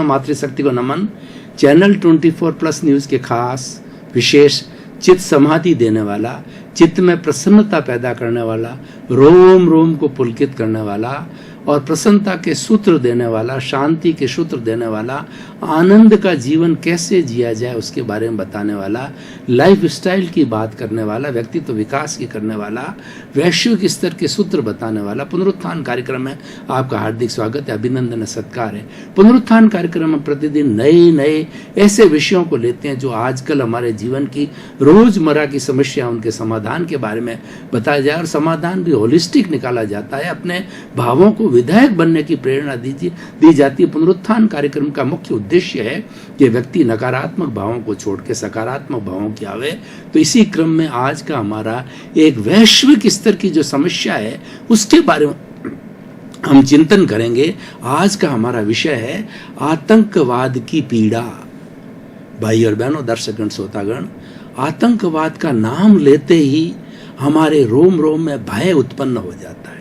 मातृशक्ति को नमन। Channel 24+ news के खास विशेष चित्त समाधि देने वाला, चित्त में प्रसन्नता पैदा करने वाला, रोम रोम को पुलकित करने वाला और प्रसन्नता के सूत्र देने वाला, शांति के सूत्र देने वाला, आनंद का जीवन कैसे जिया जाए उसके बारे में बताने वाला, लाइफ स्टाइल की बात करने वाला, व्यक्तित्व विकास की करने वाला, वैश्विक स्तर के सूत्र बताने वाला पुनरुत्थान कार्यक्रम में आपका हार्दिक स्वागत है, अभिनंदन, सत्कार है। पुनरुत्थान कार्यक्रम में प्रतिदिन नए नए ऐसे विषयों को लेते हैं जो आजकल हमारे जीवन की रोजमर्रा की समस्या, उनके समाधान के बारे में बताया जाए और समाधान भी होलिस्टिक निकाला जाता है। अपने भावों को विधायक बनने की प्रेरणा दी जाती है। पुनरुत्थान कार्यक्रम का मुख्य उद्देश्य है कि व्यक्ति नकारात्मक भावों को छोड़ के सकारात्मक भावों की आवे। तो इसी क्रम में आज का हमारा एक वैश्विक स्तर की जो समस्या है उसके बारे में हम चिंतन करेंगे। आज का हमारा विषय है आतंकवाद की पीड़ा। भाई और बहनों, दर्शकगण, श्रोतागण, आतंकवाद का नाम लेते ही हमारे रोम रोम में भय उत्पन्न हो जाता है।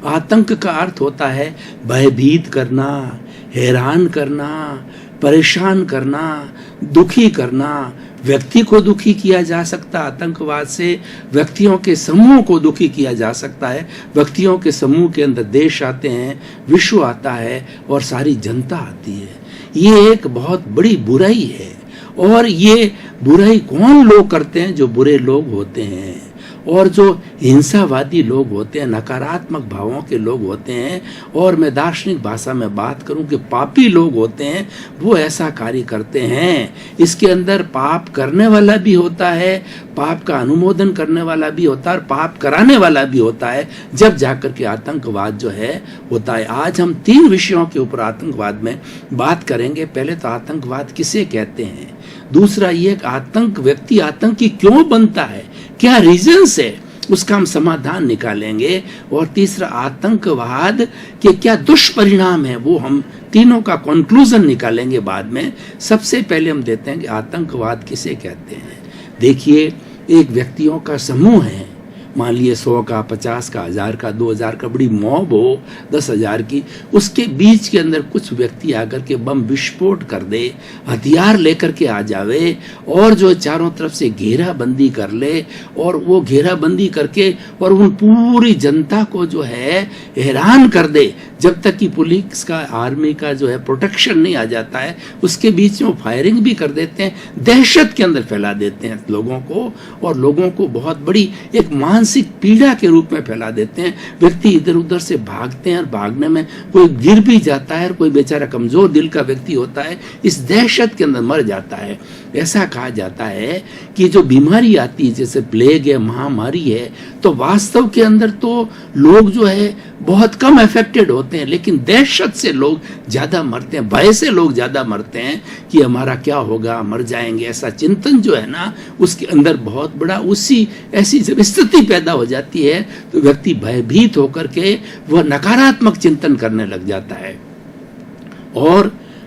आतंक का अर्थ होता है भयभीत करना, हैरान करना, परेशान करना, दुखी करना। व्यक्ति को दुखी किया जा सकता है आतंकवाद से, व्यक्तियों के समूह को दुखी किया जा सकता है। व्यक्तियों के समूह के अंदर देश आते हैं, विश्व आता है और सारी जनता आती है। ये एक बहुत बड़ी बुराई है। और ये बुराई कौन लोग करते हैं? जो बुरे लोग होते हैं और जो हिंसावादी लोग होते हैं, नकारात्मक भावों के लोग होते हैं। और मैं दार्शनिक भाषा में बात करूं कि पापी लोग होते हैं, वो ऐसा कार्य करते हैं। इसके अंदर पाप करने वाला भी होता है, पाप का अनुमोदन करने वाला भी होता है और पाप कराने वाला भी होता है, जब जाकर के आतंकवाद जो है होता है। आज हम 3 विषयों के ऊपर आतंकवाद में बात करेंगे। पहले तो आतंकवाद किसे कहते हैं, दूसरा ये व्यक्ति आतंकी क्यों बनता है, क्या रीजंस है, उसका हम समाधान निकालेंगे। और तीसरा आतंकवाद के क्या दुष्परिणाम है, वो हम तीनों का कंक्लूजन निकालेंगे बाद में। सबसे पहले हम देते हैं कि आतंकवाद किसे कहते हैं। देखिए, एक व्यक्तियों का समूह है, मान लिए 100 का, 50 का, 1000 का, 2000 का, बड़ी मॉब हो 10,000 की, उसके बीच के अंदर कुछ व्यक्ति आकर के बम विस्फोट कर दे, हथियार लेकर के आ जावे और जो चारों तरफ से घेराबंदी कर ले और वो घेराबंदी करके और उन पूरी जनता को जो है हैरान कर दे, जब तक कि पुलिस का, आर्मी का जो है प्रोटेक्शन नहीं आ जाता है। उसके बीच में फायरिंग भी कर देते हैं, दहशत के अंदर फैला देते हैं लोगों को और लोगों को बहुत बड़ी एक मानसिक पीड़ा के रूप में फैला देते हैं। व्यक्ति इधर उधर से भागते हैं और भागने में कोई गिर भी जाता है और कोई बेचारा कमजोर दिल का व्यक्ति होता है, इस दहशत के अंदर मर जाता है। ऐसा कहा जाता है कि जो बीमारी आती है, जैसे प्लेग है, महामारी है, तो वास्तव के अंदर तो लोग जो है बहुत कम अफेक्टेड होते हैं, लेकिन दहशत से लोग ज्यादा मरते हैं, भय से लोग ज्यादा मरते हैं कि हमारा क्या होगा, मर जाएंगे, ऐसा चिंतन जो है ना उसके अंदर बहुत बड़ा ऐसी जब स्थिति पैदा हो जाती है तो व्यक्ति भयभीत होकर के वह नकारात्मक चिंतन करने लग जाता है।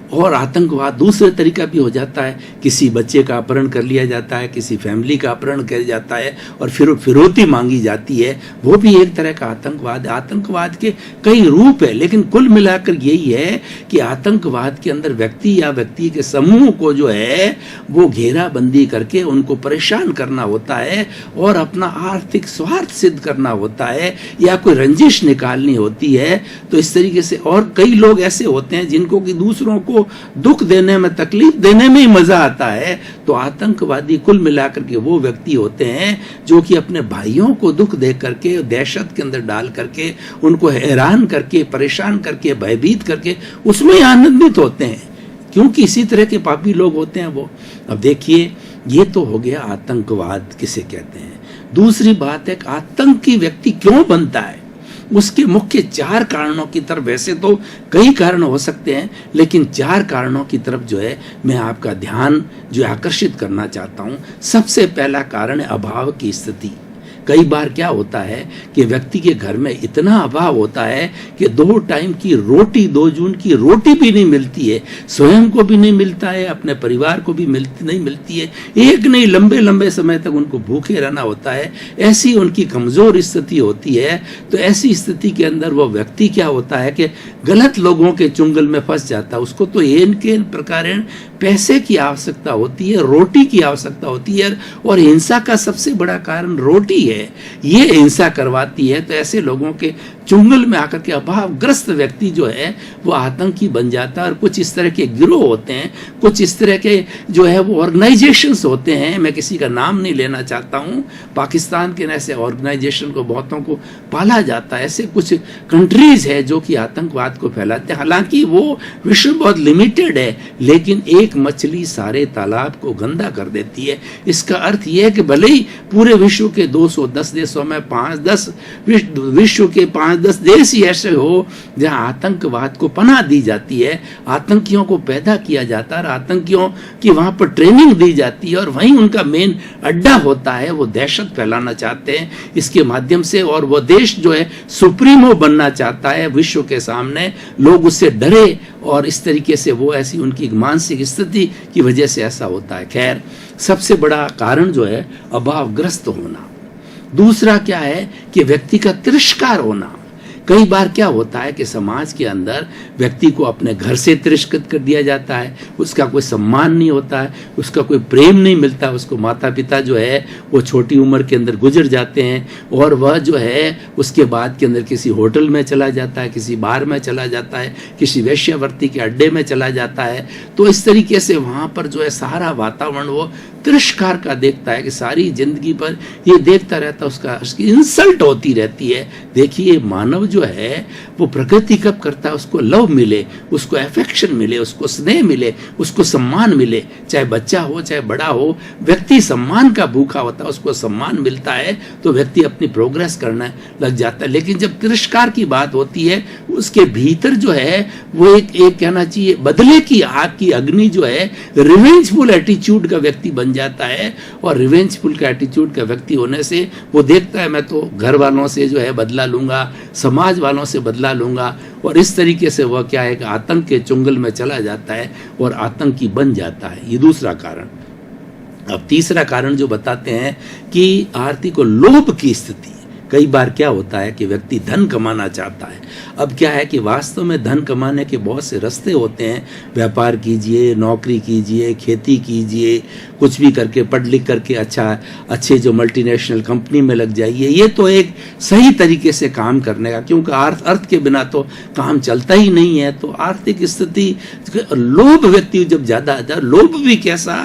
और आतंकवाद दूसरे तरीका भी हो जाता है, किसी बच्चे का अपहरण कर लिया जाता है, किसी फैमिली का अपहरण किया जाता है और फिर फिरौती मांगी जाती है, वो भी एक तरह का आतंकवाद है। आतंकवाद के कई रूप है, लेकिन कुल मिलाकर यही है कि आतंकवाद के अंदर व्यक्ति या व्यक्ति के समूह को जो है वो घेराबंदी करके उनको परेशान करना होता है और अपना आर्थिक स्वार्थ सिद्ध करना होता है या कोई रंजिश निकालनी होती है। तो इस तरीके से और कई लोग ऐसे होते हैं जिनको कि दूसरों को दुख देने में, तकलीफ देने में ही मजा आता है। तो आतंकवादी कुल मिलाकर के वो व्यक्ति होते हैं जो कि अपने भाइयों को दुख दे करके, दहशत के अंदर डाल करके, उनको हैरान करके, परेशान करके, भयभीत करके उसमें आनंदित होते हैं, क्योंकि इसी तरह के पापी लोग होते हैं वो। अब देखिए, ये तो हो गया आतंकवाद किसे कहते हैं। दूसरी बात है आतंकी व्यक्ति क्यों बनता है। उसके मुख्य 4 कारणों की तरफ, वैसे तो कई कारण हो सकते हैं, लेकिन 4 कारणों की तरफ जो है मैं आपका ध्यान जो आकर्षित करना चाहता हूं। सबसे पहला कारण है अभाव की स्थिति। कई बार क्या होता है कि व्यक्ति के घर में इतना अभाव होता है कि 2 टाइम की रोटी, 2 जून की रोटी भी नहीं मिलती है, स्वयं को भी नहीं मिलता है, अपने परिवार को भी नहीं मिलती है, एक नहीं लंबे लंबे समय तक उनको भूखे रहना होता है। ऐसी उनकी कमजोर स्थिति होती है। तो ऐसी स्थिति के अंदर वो व्यक्ति क्या होता है कि गलत लोगों के चुंगल में फंस जाता है। उसको तो इनके प्रकार पैसे की आवश्यकता होती है, रोटी की आवश्यकता होती है, और हिंसा का सबसे बड़ा कारण रोटी है, ये हिंसा करवाती है। तो ऐसे लोगों के चुंगल में आकर के अभावग्रस्त व्यक्ति जो है वो आतंकी बन जाता है। और कुछ इस तरह के गिरोह होते हैं, कुछ इस तरह के जो है वो ऑर्गेनाइजेशंस होते हैं, मैं किसी का नाम नहीं लेना चाहता हूँ। पाकिस्तान के ऐसे ऑर्गेनाइजेशन को बहुतों को पाला जाता है। ऐसे कुछ कंट्रीज है जो कि आतंकवाद को फैलाते हैं। हालांकि वो विश्व बहुत लिमिटेड है, लेकिन एक मछली सारे तालाब को गंदा कर देती है। इसका अर्थ यह है कि भले ही पूरे विश्व के 210 देशों में 5-10 विश्व के 5-10 देश ही ऐसे हो जहां आतंकवाद को पनाह दी जाती है, आतंकियों को पैदा किया जाता है, आतंकियों की वहां पर ट्रेनिंग दी जाती है, और वहीं उनका मेन अड्डा होता है। वो दहशत फैलाना चाहते हैं इसके माध्यम से, और वो देश जो है सुप्रीमो बनना चाहता है विश्व के सामने, लोग उससे डरे, और इस तरीके से वो ऐसी उनकी मानसिक स्थिति की वजह से ऐसा होता है। खैर, सबसे बड़ा कारण जो है अभावग्रस्त होना। दूसरा क्या है कि व्यक्ति का तिरस्कार होना। कई बार क्या होता है कि समाज के अंदर व्यक्ति को अपने घर से तिरस्कृत कर दिया जाता है, उसका कोई सम्मान नहीं होता है, उसका कोई प्रेम नहीं मिलता। उसको माता पिता जो है वो छोटी उम्र के अंदर गुजर जाते हैं, और वह जो है उसके बाद के अंदर किसी होटल में चला जाता है, किसी बार में चला जाता है, किसी वेश्यावृत्ति के अड्डे में चला जाता है। तो इस तरीके से वहाँ पर जो है सारा वातावरण वो तिरस्कार का देखता है कि सारी जिंदगी पर ये देखता रहता है, उसकी इंसल्ट होती रहती है। देखिए, मानव जो है वो प्रकृति कब करता है, उसको लव मिले, उसको अफेक्शन मिले, उसको स्नेह मिले, उसको सम्मान मिले, चाहे बच्चा हो चाहे बड़ा हो, व्यक्ति सम्मान का भूखा होता है, उसको सम्मान मिलता है तो व्यक्ति अपनी प्रोग्रेस करना लग जाता है। लेकिन जब तिरस्कार की बात होती है, उसके भीतर जो है वो एक कहना चाहिए बदले की आग की अग्नि जो है, रिवेंजफुल एटीट्यूड का व्यक्ति बन जाता है। और रिवेंजफुल का एटीट्यूड का व्यक्ति होने से वो देखता है मैं तो घर वालों से जो है बदला लूंगा, समाज वालों से बदला लूंगा, और इस तरीके से वह क्या है कि आतंक के चुंगल में चला जाता है और आतंकी बन जाता है। ये दूसरा कारण। अब तीसरा कारण जो बताते हैं कि आर्थिक और लोभ की स्थिति। कई बार क्या होता है कि व्यक्ति धन कमाना चाहता है। अब क्या है कि वास्तव में धन कमाने के बहुत से रास्ते होते हैं। व्यापार कीजिए, नौकरी कीजिए, खेती कीजिए, कुछ भी करके पढ़ लिख करके अच्छे जो मल्टीनेशनल कंपनी में लग जाइए। ये तो एक सही तरीके से काम करने का, क्योंकि अर्थ के बिना तो काम चलता ही नहीं है। तो आर्थिक स्थिति, लोभ व्यक्ति जब ज़्यादा आता है, लोभ भी कैसा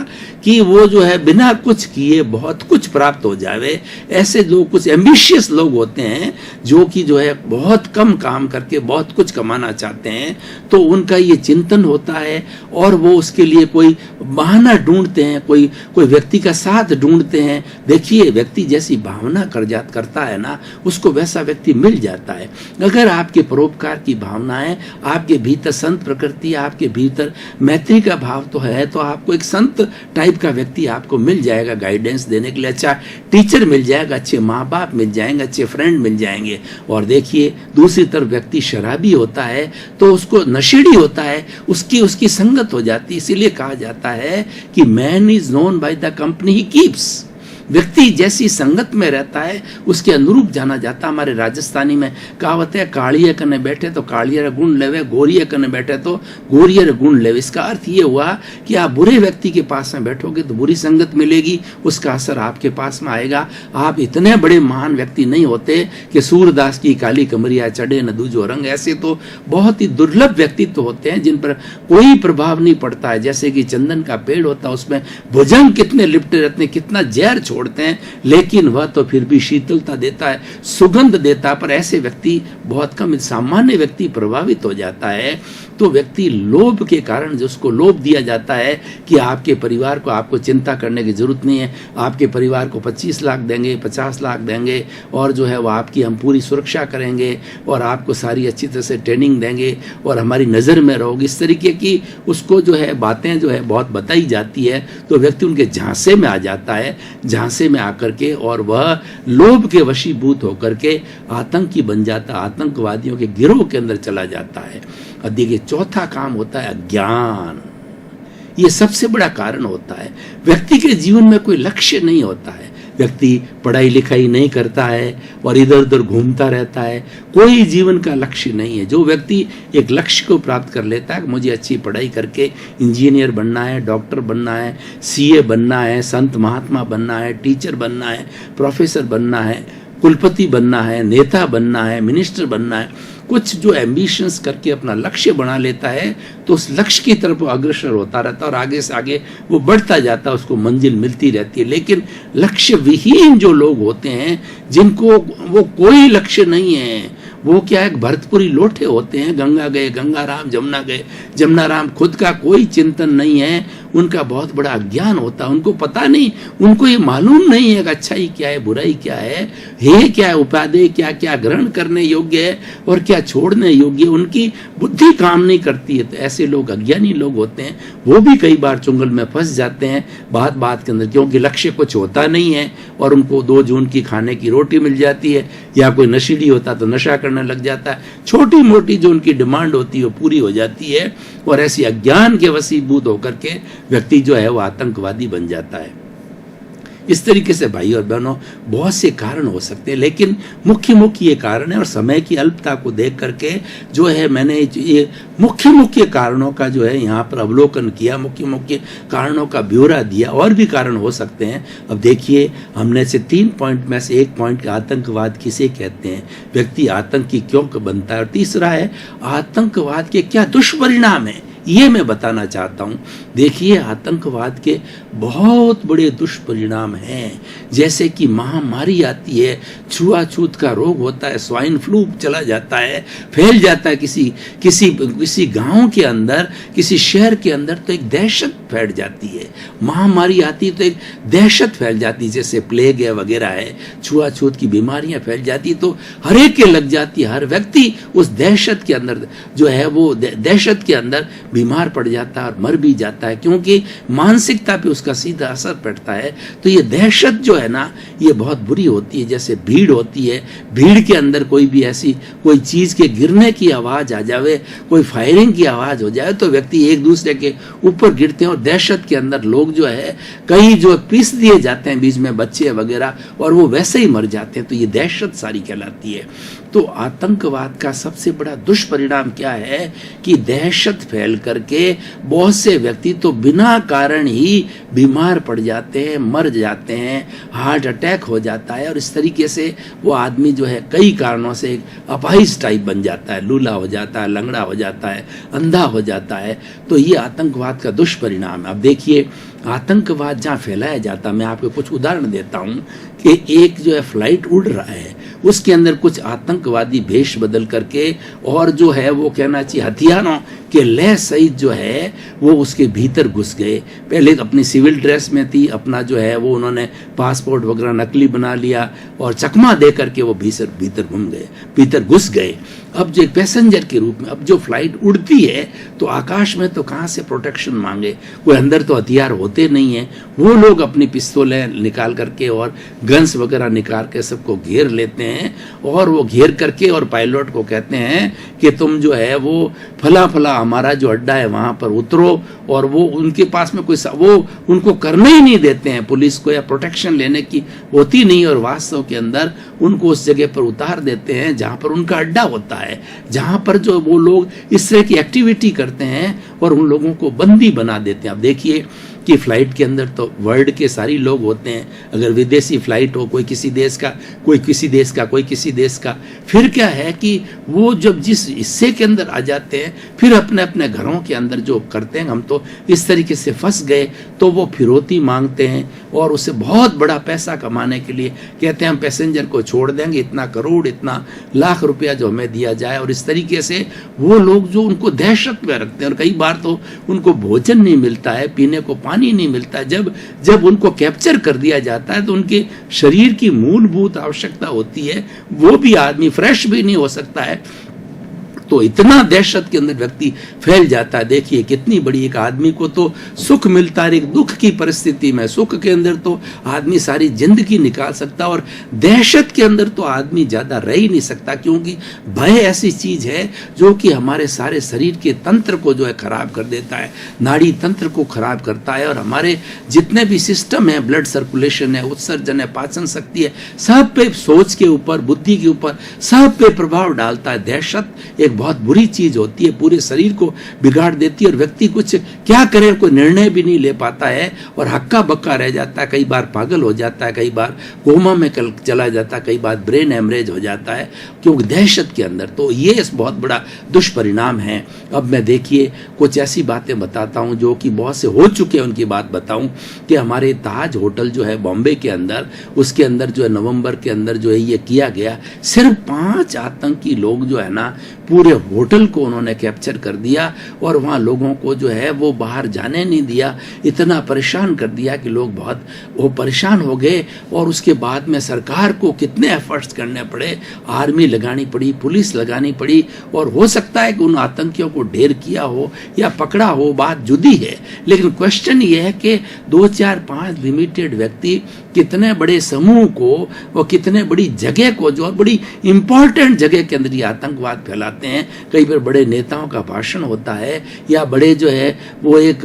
कि वो जो है बिना कुछ किए बहुत कुछ प्राप्त हो जावे। ऐसे लोग, कुछ एम्बिशियस लोग होते हैं जो कि जो है बहुत कम काम करके बहुत कुछ कमाना चाहते हैं। तो उनका ये चिंतन होता है, और वो उसके लिए कोई बहाना ढूंढते हैं, कोई व्यक्ति का साथ ढूंढते हैं। देखिए, व्यक्ति जैसी भावना करता है ना, उसको वैसा व्यक्ति मिल जाता है। अगर आपके परोपकार की भावना है, आपके भीतर संत प्रकृति, आपके भीतर मैत्री का भाव तो है, तो आपको एक संत टाइप का व्यक्ति आपको मिल जाएगा गाइडेंस देने के लिए। अच्छा टीचर मिल जाएगा, अच्छे माँ बाप मिल जाएंगे, अच्छे फ्रेंड मिल जाएंगे। और देखिए, दूसरी तरफ व्यक्ति शराबी होता है तो उसको नशेड़ी होता है, उसकी संगत हो जाती है। इसीलिए कहा जाता है कि man is known by the company he keeps. व्यक्ति जैसी संगत में रहता है उसके अनुरूप जाना जाता। हमारे राजस्थानी में कहावत है, कालिया कने बैठे तो कालियर गुण लेवे, गोरिया कने बैठे तो गोरियर गुण लेवे। इसका अर्थ ये हुआ कि आप बुरे व्यक्ति के पास में बैठोगे तो बुरी संगत मिलेगी, उसका असर आपके पास में आएगा। आप इतने बड़े महान व्यक्ति नहीं होते कि सूरदास की काली कमरिया चढ़े न दूजो रंग। ऐसे तो बहुत ही दुर्लभ व्यक्तित्व होते हैं जिन पर कोई प्रभाव नहीं पड़ता है। जैसे कि चंदन का पेड़ होता है, उसमें भुजंग कितने लिपटे रहते हैं, कितना जहर छोड़ते हैं, लेकिन वह तो फिर भी शीतलता देता है, सुगंध देता है। पर ऐसे व्यक्ति बहुत कम, सामान्य व्यक्ति प्रभावित हो जाता है। तो व्यक्ति लोभ के कारण, जिसको लोभ दिया जाता है कि आपके परिवार को, आपको चिंता करने की जरूरत नहीं है, आपके परिवार को 25 लाख देंगे, 50 लाख देंगे, और जो है वो आपकी हम पूरी सुरक्षा करेंगे, और आपको सारी अच्छी तरह से ट्रेनिंग देंगे, और हमारी नज़र में रहोगे। इस तरीके की उसको जो है बातें जो है बहुत बताई जाती है, तो व्यक्ति उनके झांसे में आ जाता है। झांसे में आकर के, और वह लोभ के वशीभूत होकर के आतंकी बन जाता, आतंकवादियों के गिरोह के अंदर चला जाता है। और देखिए चौथा काम होता है अज्ञान। ये सबसे बड़ा कारण होता है। व्यक्ति के जीवन में कोई लक्ष्य नहीं होता है, व्यक्ति पढ़ाई लिखाई नहीं करता है और इधर उधर घूमता रहता है, कोई जीवन का लक्ष्य नहीं है। जो व्यक्ति एक लक्ष्य को प्राप्त कर लेता है, मुझे अच्छी पढ़ाई करके इंजीनियर बनना है, डॉक्टर बनना है, सीए बनना है, संत महात्मा बनना है, टीचर बनना है, प्रोफेसर बनना है, कुलपति बनना है, नेता बनना है, मिनिस्टर बनना है, कुछ जो एम्बिशंस करके अपना लक्ष्य बना लेता है, तो उस लक्ष्य की तरफ वो अग्रसर होता रहता है और आगे से आगे वो बढ़ता जाता है, उसको मंजिल मिलती रहती है। लेकिन लक्ष्य विहीन जो लोग होते हैं, जिनको वो कोई लक्ष्य नहीं है, वो क्या है, भरतपुरी लोटे होते हैं, गंगा गए गंगा राम, जमुना गए जमुना राम, खुद का कोई चिंतन नहीं है, उनका बहुत बड़ा अज्ञान होता है। उनको पता नहीं, उनको ये मालूम नहीं है कि अच्छाई क्या है, बुराई क्या है, हे क्या है, उपादेय क्या क्या ग्रहण करने योग्य है और क्या छोड़ने योग्य है, उनकी बुद्धि काम नहीं करती है। तो ऐसे लोग अज्ञानी लोग होते हैं, वो भी कई बार चुंगल में फंस जाते हैं बात बात के अंदर, क्योंकि लक्ष्य कुछ होता नहीं है और उनको 2 जून की खाने की रोटी मिल जाती है, या कोई नशीली होता तो नशा करने लग जाता है, छोटी मोटी जो उनकी डिमांड होती है वो पूरी हो जाती है, और ऐसी अज्ञान के वशीभूत होकर के व्यक्ति जो है वो आतंकवादी बन जाता है। इस तरीके से भाई और बहनों बहुत से कारण हो सकते हैं, लेकिन मुख्य ये कारण है। और समय की अल्पता को देख करके जो है मैंने ये मुख्य कारणों का जो है यहाँ पर अवलोकन किया, मुख्य कारणों का ब्यौरा दिया। और भी कारण हो सकते हैं। अब देखिए, हमने से 3 पॉइंट में से 1 पॉइंट आतंकवाद किसे कहते हैं, व्यक्ति आतंकी क्यों बनता है, और तीसरा है आतंकवाद के क्या दुष्परिणाम है, ये मैं बताना चाहता हूं। देखिए, आतंकवाद के बहुत बड़े दुष्परिणाम हैं, जैसे कि महामारी आती है, छुआछूत का रोग होता है, स्वाइन फ्लू चला जाता है, फैल जाता है किसी गांव के अंदर, किसी शहर के अंदर, तो एक दहशत फैल जाती है। महामारी आती है तो एक दहशत फैल जाती है, जैसे प्लेग है वगैरह है, छुआछूत की बीमारियां फैल जाती, तो हर एक के लग जाती है। हर व्यक्ति उस दहशत के अंदर जो है वो दहशत के अंदर बीमार पड़ जाता है और मर भी जाता है, क्योंकि मानसिकता पे उसका सीधा असर पड़ता है। तो ये दहशत जो है ना, ये बहुत बुरी होती है। जैसे भीड़ होती है, भीड़ के अंदर कोई भी ऐसी कोई चीज के गिरने की आवाज आ जावे, कोई फायरिंग की आवाज हो जाए, तो व्यक्ति एक दूसरे के ऊपर गिरते हैं, और दहशत के अंदर लोग जो है कई जो पीस दिए जाते हैं, बीच में बच्चे वगैरह, और वो वैसे ही मर जाते हैं। तो ये दहशत सारी कहलाती है। तो आतंकवाद का सबसे बड़ा दुष्परिणाम क्या है कि दहशत फैल करके बहुत से व्यक्ति तो बिना कारण ही बीमार पड़ जाते हैं, मर जाते हैं, हार्ट अटैक हो जाता है, और इस तरीके से वो आदमी जो है कई कारणों से एक अपाहिज टाइप बन जाता है, लूला हो जाता है, लंगड़ा हो जाता है, अंधा हो जाता है। तो ये आतंकवाद का दुष्परिणाम है। अब देखिए, आतंकवाद जहाँ फैलाया जाता है, मैं आपको कुछ उदाहरण देता हूँ कि एक जो है फ्लाइट उड़ रहा है, उसके अंदर कुछ आतंकवादी भेष बदल करके, और जो है वो कहना चाहिए हथियारों के लय सहित जो है वो उसके भीतर घुस गए। पहले अपनी सिविल ड्रेस में थी, अपना जो है वो उन्होंने पासपोर्ट वगैरह नकली बना लिया और चकमा दे करके वो भीतर घुस गए। अब जो एक पैसेंजर के रूप में, अब जो फ्लाइट उड़ती है तो आकाश में तो कहाँ से प्रोटेक्शन मांगे, कोई अंदर तो हथियार होते नहीं है। वो लोग अपनी पिस्तौलें निकाल करके और गन्स वगैरह निकाल के सबको घेर लेते हैं, और वो घेर करके और पायलट को कहते हैं कि तुम जो है वो फला हमारा जो अड्डा है वहां पर उतरो, और वो उनके पास में कोई वो उनको करने ही नहीं देते हैं, पुलिस को या प्रोटेक्शन लेने की होती नहीं, और वास्तव के अंदर उनको उस जगह पर उतार देते हैं जहां पर उनका अड्डा होता है, जहां पर जो वो लोग इस तरह की एक्टिविटी करते हैं, और उन लोगों को बंदी बना देते हैं। अब देखिए कि फ्लाइट के अंदर तो वर्ल्ड के सारी लोग होते हैं, अगर विदेशी फ्लाइट हो, कोई किसी देश का, कोई किसी देश का, कोई किसी देश का, फिर क्या है कि वो जब जिस हिस्से के अंदर आ जाते हैं, फिर अपने अपने घरों के अंदर जो करते हैं, हम तो इस तरीके से फंस गए, तो वो फिरौती मांगते हैं, और उससे बहुत बड़ा पैसा कमाने के लिए कहते हैं हम पैसेंजर को छोड़ देंगे, इतना करोड़, इतना लाख रुपया जो हमें दिया जाए। और इस तरीके से वो लोग जो उनको दहशत में रखते हैं, और कई बार तो उनको भोजन नहीं मिलता है, पीने को पानी नहीं मिलता है। जब उनको कैप्चर कर दिया जाता है तो उनके शरीर की मूलभूत आवश्यकता होती है, वो भी आदमी फ्रेश भी नहीं हो सकता है, तो इतना दहशत के अंदर व्यक्ति फैल जाता है। देखिए कितनी बड़ी, एक आदमी को तो सुख मिलता है, एक दुख की परिस्थिति में सुख के अंदर तो आदमी सारी जिंदगी निकाल सकता, और दहशत के अंदर तो आदमी ज्यादा रह ही नहीं सकता, क्योंकि भय ऐसी चीज है जो कि हमारे सारे शरीर के तंत्र को जो है खराब कर देता है, नाड़ी तंत्र को खराब करता है, और हमारे जितने भी सिस्टम है, ब्लड सर्कुलेशन है, उत्सर्जन है, पाचन शक्ति है, सब पे, सोच के ऊपर, बुद्धि के ऊपर, सब पे प्रभाव डालता है। दहशत एक बहुत बुरी चीज होती है, पूरे शरीर को बिगाड़ देती है, और व्यक्ति कुछ क्या करे, कोई निर्णय भी नहीं ले पाता है, और हक्का बक्का रह जाता है, कई बार पागल हो जाता है, कई बार कोमा में चला जाता है, कई बार ब्रेन हेमरेज हो जाता है, क्योंकि दहशत के अंदर। तो ये बहुत बड़ा दुष्परिणाम है। अब मैं देखिए कुछ ऐसी बातें बताता हूं जो कि बहुत से हो चुके हैं, उनकी बात बताऊं कि हमारे ताज होटल जो है बॉम्बे के अंदर, उसके अंदर जो है नवंबर के अंदर जो है ये किया गया, सिर्फ 5 आतंकी लोग जो है ना पूरे होटल को उन्होंने कैप्चर कर दिया, और वहां लोगों को जो है वो बाहर जाने नहीं दिया, इतना परेशान कर दिया कि लोग बहुत वो परेशान हो गए। और उसके बाद में सरकार को कितने एफर्ट्स करने पड़े, आर्मी लगानी पड़ी, पुलिस लगानी पड़ी, और हो सकता है कि उन आतंकियों को ढेर किया हो या पकड़ा हो, बात जुदी है, लेकिन क्वेश्चन ये है कि 2, 4, 5 लिमिटेड व्यक्ति कितने बड़े समूह को और कितने बड़ी जगह को, जो बड़ी इंपॉर्टेंट जगह के अंदर ये आतंकवाद फैलाते हैं। कई बार बड़े नेताओं का भाषण होता है, या बड़े जो है वो एक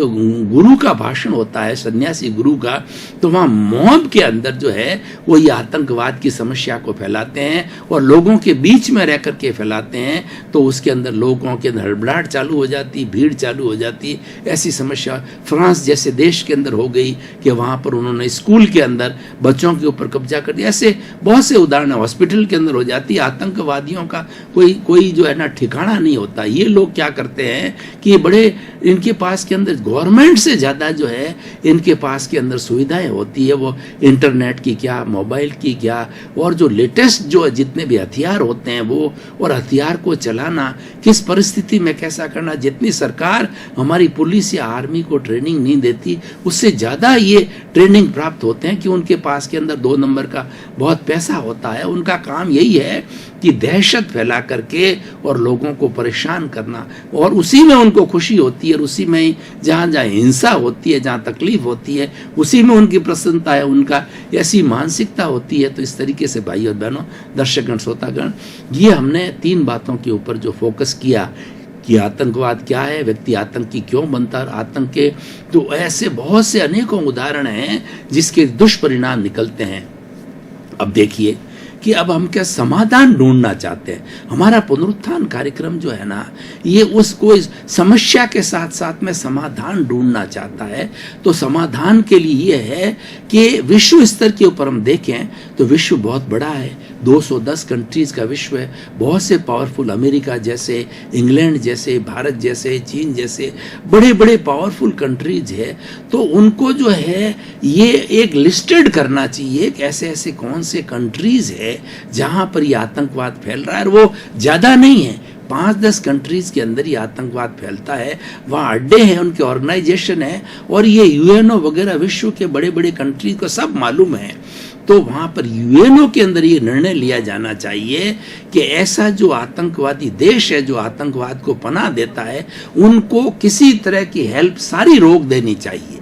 गुरु का भाषण होता है, सन्यासी गुरु का, तो वहां मॉब के अंदर जो है वो ये आतंकवाद की समस्या को फैलाते हैं, और लोगों के बीच में रह करके फैलाते हैं। तो उसके अंदर लोगों के अंदर हड़बड़ाहट चालू हो जाती, भीड़ चालू हो जाती। ऐसी समस्या फ्रांस जैसे देश के अंदर हो गई कि वहां पर उन्होंने स्कूल के अंदर बच्चों के ऊपर कब्जा कर दिया। ऐसे बहुत से उदाहरण हॉस्पिटल के अंदर हो जाती है। आतंकवादियों का कोई जो है ना ठिकाना नहीं होता। ये लोग क्या करते हैं कि ये बड़े, इनके पास के अंदर गवर्नमेंट से ज्यादा जो है इनके पास के अंदर सुविधाएं होती है, वो इंटरनेट की क्या, मोबाइल की क्या, और जो लेटेस्ट जो जितने भी हथियार होते हैं वो, और हथियार को चलाना किस परिस्थिति में कैसा करना, जितनी सरकार हमारी पुलिस या आर्मी को ट्रेनिंग नहीं देती, उससे ज्यादा ये ट्रेनिंग प्राप्त होते हैं कि उनके पास के अंदर 2 नंबर का बहुत पैसा होता है। उनका काम यही है कि दहशत फैला करके और लोगों को परेशान करना, और उसी में उनको खुशी होती है, और उसी में जहाँ जहाँ हिंसा होती है, जहाँ तकलीफ होती है, उसी में उनकी प्रसन्नता है, उनका ऐसी मानसिकता होती है। तो इस तरीके से भाई और बहनों, दर्शकगण, श्रोतागण, ये हमने 3 बातों के ऊपर जो फोकस किया कि आतंकवाद क्या है, व्यक्ति आतंकी क्यों बनता है, आतंक के तो ऐसे बहुत से अनेकों उदाहरण हैं जिसके दुष्परिणाम निकलते हैं। अब देखिए कि अब हम क्या समाधान ढूंढना चाहते हैं। हमारा पुनरुत्थान कार्यक्रम जो है ना, ये उसको इस समस्या के साथ साथ में समाधान ढूंढना चाहता है। तो समाधान के लिए ये है कि विश्व स्तर के ऊपर हम देखें तो विश्व बहुत बड़ा है, 210 कंट्रीज का विश्व है, बहुत से पावरफुल, अमेरिका जैसे, इंग्लैंड जैसे, भारत जैसे, चीन जैसे बड़े बड़े पावरफुल कंट्रीज है। तो उनको जो है ये एक लिस्टेड करना चाहिए कि ऐसे ऐसे कौन से कंट्रीज है जहां पर ये आतंकवाद फैल रहा है, और वो ज्यादा नहीं है, 5-10 कंट्रीज के अंदर ये आतंकवाद फैलता है। वहाँ अड्डे हैं, उनके ऑर्गेनाइजेशन है, और ये यूएनओ वगैरह विश्व के बड़े बड़े कंट्रीज को सब मालूम है। तो वहां पर यूएनओ के अंदर ये निर्णय लिया जाना चाहिए कि ऐसा जो आतंकवादी देश है, जो आतंकवाद को पनाह देता है, उनको किसी तरह की हेल्प सारी रोक देनी चाहिए।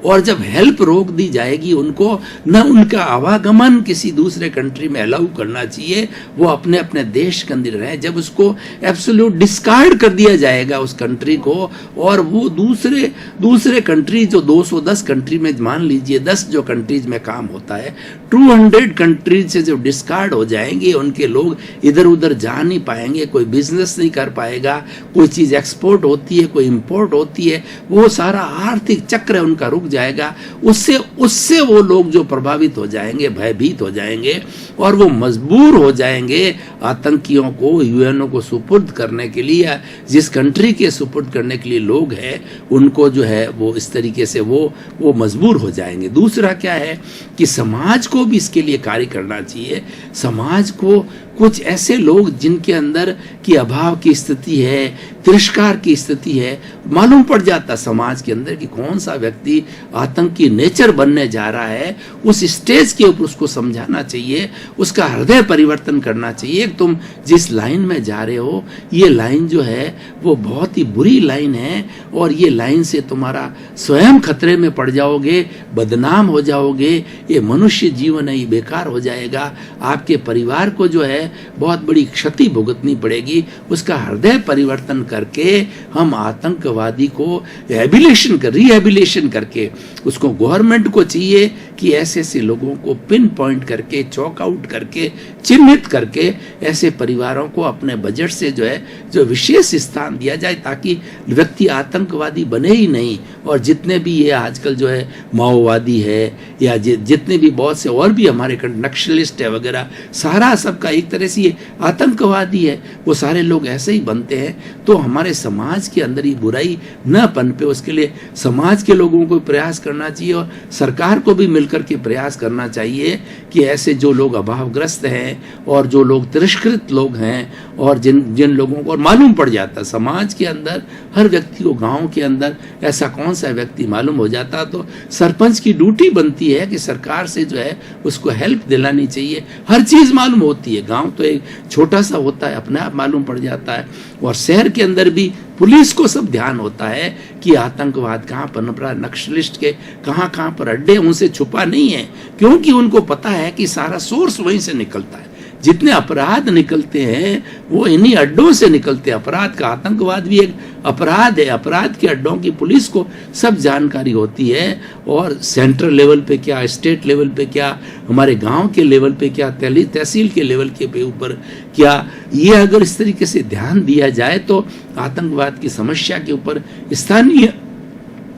और जब हेल्प रोक दी जाएगी, उनको न उनका आवागमन किसी दूसरे कंट्री में अलाउ करना चाहिए, वो अपने अपने देश के अंदर रहे। जब उसको एब्सोल्यूट डिस्कार्ड कर दिया जाएगा उस कंट्री को, और वो दूसरे कंट्री जो 210 कंट्री में, मान लीजिए 10 जो कंट्रीज में काम होता है, 200 कंट्रीज से जब डिस्कार्ड हो जाएंगे, उनके लोग इधर उधर जा नहीं पाएंगे, कोई बिजनेस नहीं कर पाएगा, कोई चीज एक्सपोर्ट होती है, कोई इंपोर्ट होती है, वो सारा आर्थिक चक्र उनका रुक जाएगा। उससे वो लोग जो प्रभावित हो जाएंगे, भयभीत हो जाएंगे, और वो मजबूर हो जाएंगे आतंकियों को यूएनओ को सुपुर्द करने के लिए, या जिस कंट्री के सुपुर्द करने के लिए लोग हैं उनको जो है वो इस तरीके से वो मजबूर हो जाएंगे। दूसरा क्या है कि समाज को भी इसके लिए कार्य करना चाहिए। समाज को कुछ ऐसे लोग जिनके अंदर की अभाव की स्थिति है, तिरस्कार की स्थिति है, मालूम पड़ जाता समाज के अंदर कि कौन सा व्यक्ति आतंक की नेचर बनने जा रहा है, उस स्टेज के ऊपर उसको समझाना चाहिए, उसका हृदय परिवर्तन करना चाहिए। तुम जिस लाइन में जा रहे हो, ये लाइन जो है वो बहुत ही बुरी लाइन है, और ये लाइन से तुम्हारा स्वयं खतरे में पड़ जाओगे, बदनाम हो जाओगे, ये मनुष्य जीवन है ये बेकार हो जाएगा, आपके परिवार को जो है बहुत बड़ी क्षति भुगतनी पड़ेगी। उसका हृदय परिवर्तन करके हम आतंकवादी को रिहेबिलिटेशन करके, उसको गवर्नमेंट को चाहिए कि ऐसे ऐसे लोगों को पिन पॉइंट करके, चौक आउट करके, चिन्हित करके ऐसे परिवारों को अपने बजट से जो विशेष स्थान दिया जाए, ताकि व्यक्ति आतंकवादी बने ही नहीं। और जितने भी ये आजकल जो है माओवादी है या जितने भी बहुत से और भी हमारे नक्सलिस्ट है वगैरह, सारा सबका एक तरह से ये आतंकवादी है, वो सारे लोग ऐसे ही बनते हैं। तो हमारे समाज के अंदर ये बुराई न पनपे, उसके लिए समाज के लोगों को प्रयास करना चाहिए और सरकार को भी मिलकर के प्रयास करना चाहिए कि ऐसे जो लोग अभावग्रस्त हैं और जो लोग तिरस्कृत लोग हैं, और जिन लोगों को मालूम पड़ जाता, समाज के अंदर हर व्यक्ति को, गांव के अंदर ऐसा कौन सा व्यक्ति मालूम हो जाता, तो सरपंच की ड्यूटी बनती है कि सरकार से जो है उसको हेल्प दिलानी चाहिए। हर चीज मालूम होती है, गांव तो एक छोटा सा होता है, अपने आप मालूम पड़ जाता है। और शहर के अंदर भी पुलिस को सब ध्यान होता है कि आतंकवाद कहाँ पनप रहा है, नक्सलिस्ट के कहाँ पर अड्डे, उनसे छुपा नहीं है, क्योंकि उनको पता है कि सारा सोर्स वहीं से निकलता है। जितने अपराध निकलते हैं वो इन्हीं अड्डों से निकलते हैं। अपराध का, आतंकवाद भी एक अपराध है, अपराध के अड्डों की पुलिस को सब जानकारी होती है। और सेंट्रल लेवल पे क्या, स्टेट लेवल पे क्या, हमारे गांव के लेवल पे क्या, तहसील के लेवल के ऊपर क्या, ये अगर इस तरीके से ध्यान दिया जाए तो आतंकवाद की समस्या के ऊपर स्थानीय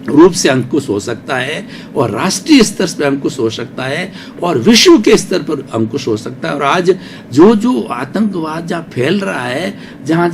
रूप से अंकुश हो सकता है, और राष्ट्रीय स्तर पर अंकुश हो सकता है, और विश्व के स्तर पर अंकुश हो सकता है। और आज जो आतंकवाद जहाँ फैल रहा है, जहाँ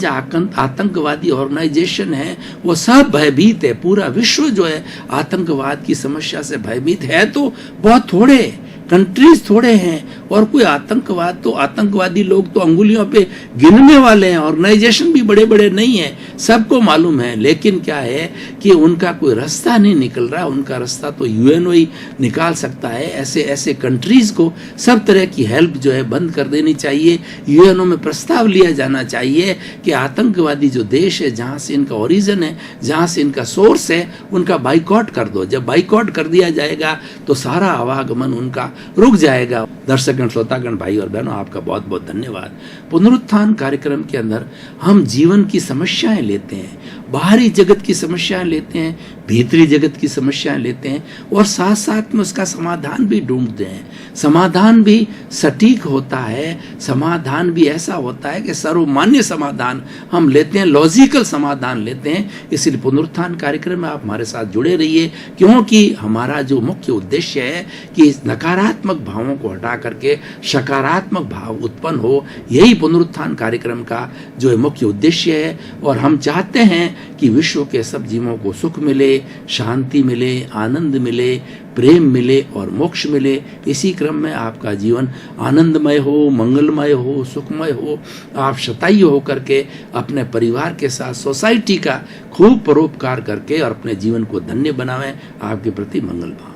आतंकवादी ऑर्गेनाइजेशन है, वो सब भयभीत है। पूरा विश्व जो है आतंकवाद की समस्या से भयभीत है। तो बहुत थोड़े कंट्रीज थोड़े हैं, और कोई आतंकवादी लोग तो अंगुलियों पे गिनने वाले हैं। ऑर्गेनाइजेशन भी बड़े बड़े नहीं है, सबको मालूम है, लेकिन क्या है कि उनका कोई रास्ता नहीं निकल रहा। उनका रास्ता तो यूएनओ ही निकाल सकता है। ऐसे कंट्रीज को सब तरह की हेल्प जो है बंद कर देनी चाहिए। यूएनओ में प्रस्ताव लिया जाना चाहिए कि आतंकवादी जो देश है, जहाँ से इनका ओरिजिन है, जहाँ से इनका सोर्स है, उनका बाइकआउट कर दो। जब बाइकआउट कर दिया जाएगा तो सारा आवागमन उनका रुक जाएगा। दर्शकगण, श्रोतागण, भाई और बहनों, आपका बहुत बहुत धन्यवाद। पुनरुत्थान कार्यक्रम के अंदर हम जीवन की समस्याएं लेते हैं, बाहरी जगत की समस्याएं लेते हैं, भीतरी जगत की समस्याएं लेते हैं, और साथ साथ में उसका समाधान भी ढूंढते हैं। समाधान भी सटीक होता है, समाधान भी ऐसा होता है कि सर्वमान्य समाधान हम लेते हैं, लॉजिकल समाधान लेते हैं। इसलिए पुनरुत्थान कार्यक्रम में आप हमारे साथ जुड़े रहिए, क्योंकि हमारा जो मुख्य उद्देश्य है कि नकारात्मक भावों को हटा करके सकारात्मक भाव उत्पन्न हो, यही पुनरुत्थान कार्यक्रम का जो है मुख्य उद्देश्य है। और हम चाहते हैं कि विश्व के सब जीवों को सुख मिले, शांति मिले, आनंद मिले, प्रेम मिले और मोक्ष मिले। इसी क्रम में आपका जीवन आनंदमय हो, मंगलमय हो, सुखमय हो। आप शतायु होकर के अपने परिवार के साथ सोसाइटी का खूब परोपकार करके और अपने जीवन को धन्य बनावें। आपके प्रति मंगल भाव।